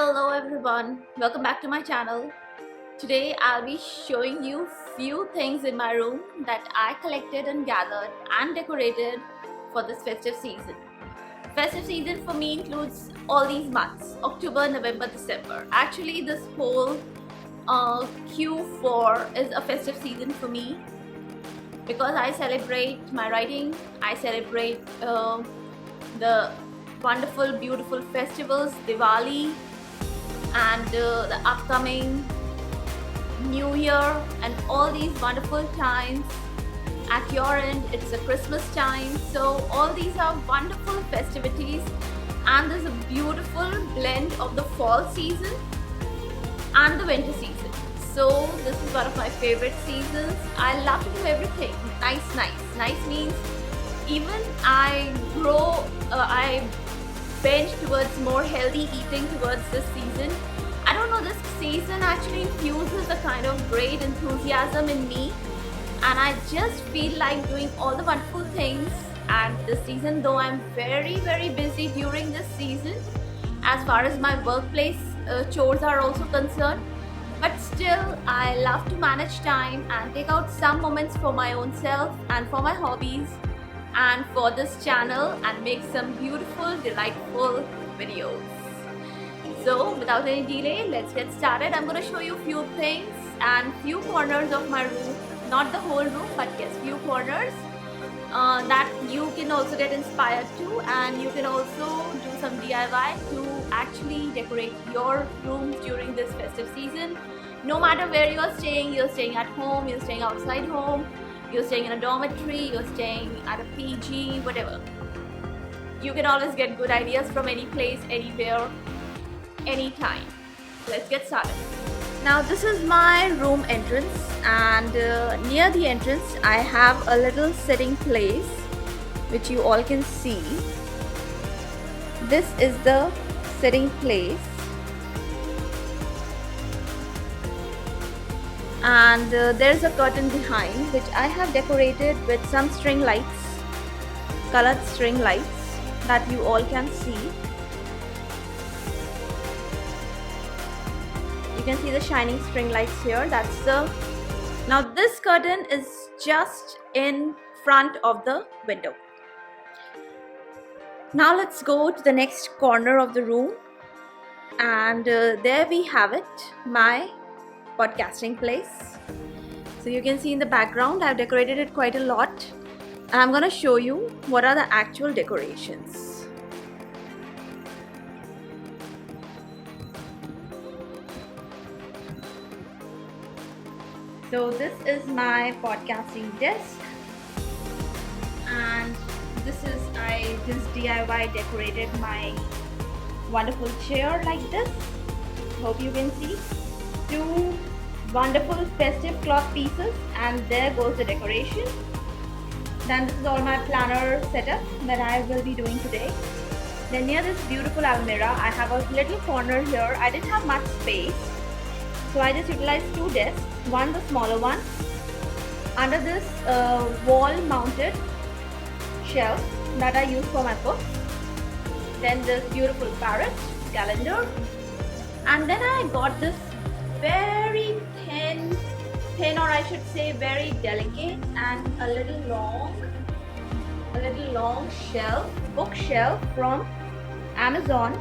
Hello everyone, welcome back to my channel. Today I'll be showing you few things in my room that I collected and gathered and decorated for this festive season. Festive season for me includes all these months: October, November, December. Actually, this whole Q4 is a festive season for me because I celebrate my writing, I celebrate the wonderful, beautiful festivals, Diwali, and the upcoming New Year, and all these wonderful times. At your end, it's a Christmas time, so all these are wonderful festivities, and there's a beautiful blend of the fall season and the winter season. So this is one of my favorite seasons. I love to do everything nice means even I bend towards more healthy eating towards this season. I don't know, this season actually infuses a kind of great enthusiasm in me, and I just feel like doing all the wonderful things at this season, though I'm very busy during this season as far as my workplace chores are also concerned. But still, I love to manage time and take out some moments for my own self and for my hobbies and for this channel and make some beautiful, delightful videos. So without any delay, let's get started. I'm going to show you a few things and few corners of my room, not the whole room, but yes, few corners that you can also get inspired to, and you can also do some DIY to actually decorate your rooms during this festive season. No matter where you're staying at home, you're staying outside home, you're staying in a dormitory, you're staying at a PG, whatever. You can always get good ideas from any place, anywhere, anytime. Let's get started. Now this is my room entrance, and near the entrance I have a little sitting place which you all can see. This is the sitting place, and there's a curtain behind which I have decorated with some string lights, colored string lights that you all can see. You can see the shining string lights here. Now this curtain is just in front of the window. Now let's go to the next corner of the room, and there we have it, my podcasting place. So you can see in the background I've decorated it quite a lot, and I'm gonna show you what are the actual decorations. So this is my podcasting desk, and I just DIY decorated my wonderful chair like this. Hope you can see. Two wonderful festive cloth pieces, and there goes the decoration. Then this is all my planner setup that I will be doing today. Then near this beautiful almirah, I have a little corner here. I didn't have much space, so I just utilized two desks, one the smaller one, under this wall mounted shelf that I use for my books. Then this beautiful parrot calendar, and then I got this very thin, or I should say very delicate and a little long bookshelf from Amazon,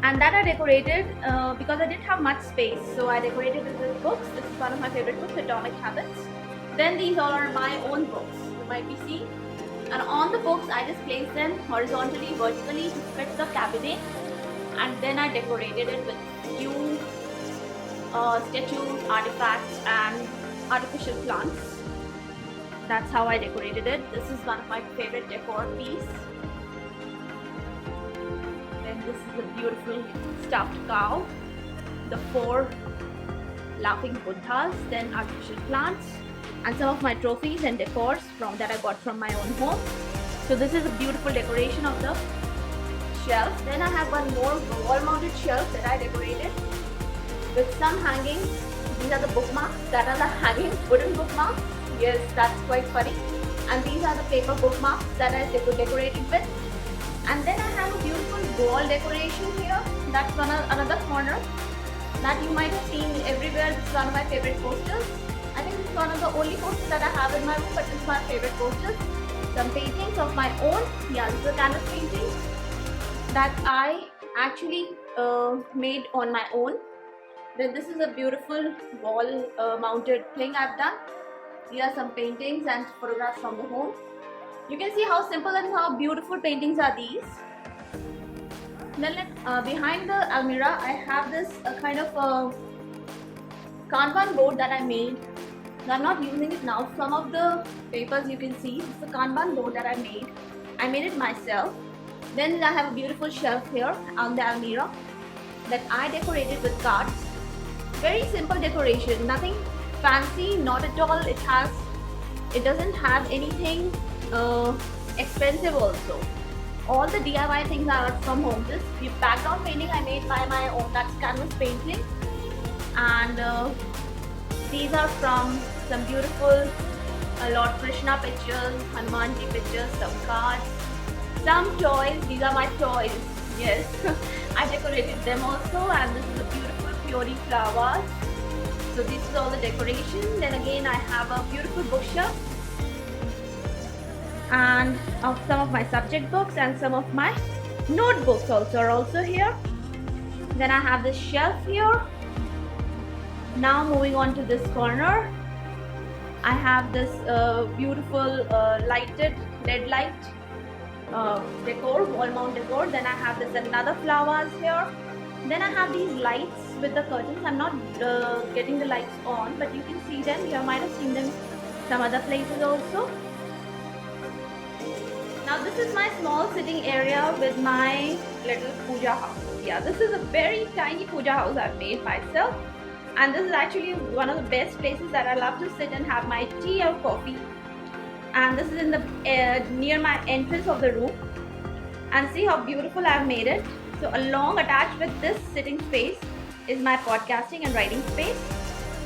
and that I decorated because I didn't have much space, so I decorated it with books. This is one of my favorite books, Atomic Habits. Then these all are my own books, you might be seeing, and on the books I just placed them horizontally, vertically to fit the cabinet, and then I decorated it with few statues, artifacts, and artificial plants. That's how I decorated it. This is one of my favorite decor piece. Then this is a beautiful stuffed cow, the 4 laughing Buddhas, then artificial plants, and some of my trophies and decors that I got from my own home. So this is a beautiful decoration of the shelf. Then I have one more wall mounted shelf that I decorated with some hanging. These are the bookmarks, that are the hanging wooden bookmarks. Yes, that's quite funny. And these are the paper bookmarks that I decorated with. And then I have a beautiful wall decoration here. That's another corner that you might have seen everywhere. This is one of my favorite posters. I think this is one of the only posters that I have in my room, but this is my favorite posters. Some paintings of my own. Yeah, this is a canvas painting that I actually made on my own. Then this is a beautiful wall mounted thing I've done. These are some paintings and photographs from the home. You can see how simple and how beautiful paintings are these. Then behind the almirah, I have this kind of Kanban board that I made. I'm not using it now. Some of the papers you can see. It's a Kanban board that I made. I made it myself. Then I have a beautiful shelf here on the almirah that I decorated with cards. Very simple decoration, nothing fancy, not at all. It doesn't have anything expensive also. All the DIY things are from home. This background painting I made by my own. That's canvas painting, and these are from some beautiful Lord Krishna pictures, Hanumanji pictures, some cards, some toys. These are my toys. Yes, I decorated them also, and this is a beautiful peony flowers. So this is all the decoration. Then again, I have a beautiful bookshelf and of some of my subject books, and some of my notebooks also are also here. Then I have this shelf here. Now moving on to this corner, I have this beautiful lighted LED light decor, wall mount decor. Then I have this another flowers here. Then I have these lights with the curtains. I'm not getting the lights on, but you can see them. You might have seen them some other places also. Now this is my small sitting area with my little puja house. Yeah, this is a very tiny puja house I've made myself, and this is actually one of the best places that I love to sit and have my tea or coffee. And this is in the near my entrance of the room, and see how beautiful I've made it. So along attached with this sitting space is my podcasting and writing space.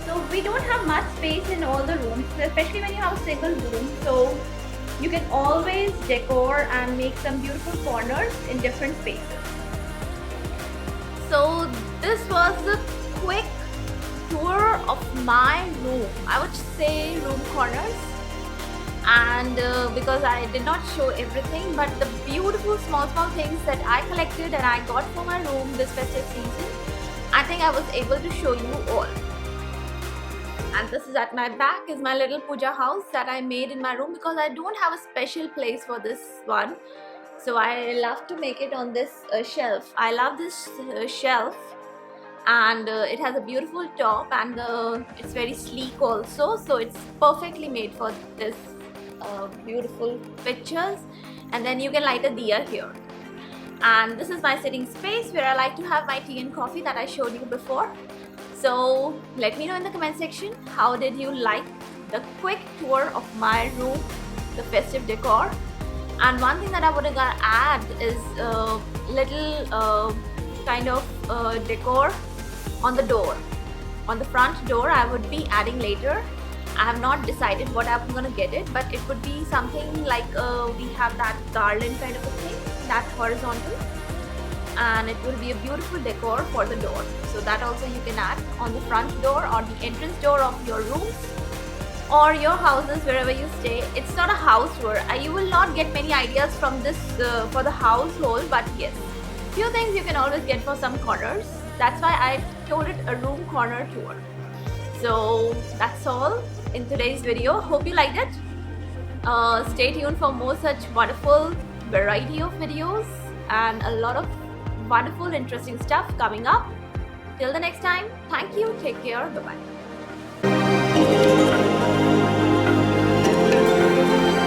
So we don't have much space in all the rooms, especially when you have a single room. So you can always decor and make some beautiful corners in different spaces. So this was a quick tour of my room. I would say room corners. And because I did not show everything, but the beautiful small things that I collected and I got for my room this festive season, I think I was able to show you all. And this is at my back is my little puja house that I made in my room, because I don't have a special place for this one. So I love to make it on this shelf. I love this shelf, and it has a beautiful top, and it's very sleek also. So it's perfectly made for this beautiful pictures. And then you can light a diya here. And this is my sitting space where I like to have my tea and coffee that I showed you before. So let me know in the comment section, how did you like the quick tour of my room, the festive decor. And one thing that I would add is little kind of decor on the door. On the front door I would be adding later. I have not decided what I'm gonna get it, but it would be something like we have that garland kind of a thing, that horizontal, and it will be a beautiful decor for the door. So that also you can add on the front door or the entrance door of your rooms or your houses, wherever you stay. It's not a house tour. You will not get many ideas from this for the household, but yes, few things you can always get for some corners. That's why I told it a room corner tour. So that's all in today's video. Hope you liked it. Stay tuned for more such wonderful variety of videos and a lot of wonderful interesting stuff coming up. Till the next time, thank you, take care, bye bye.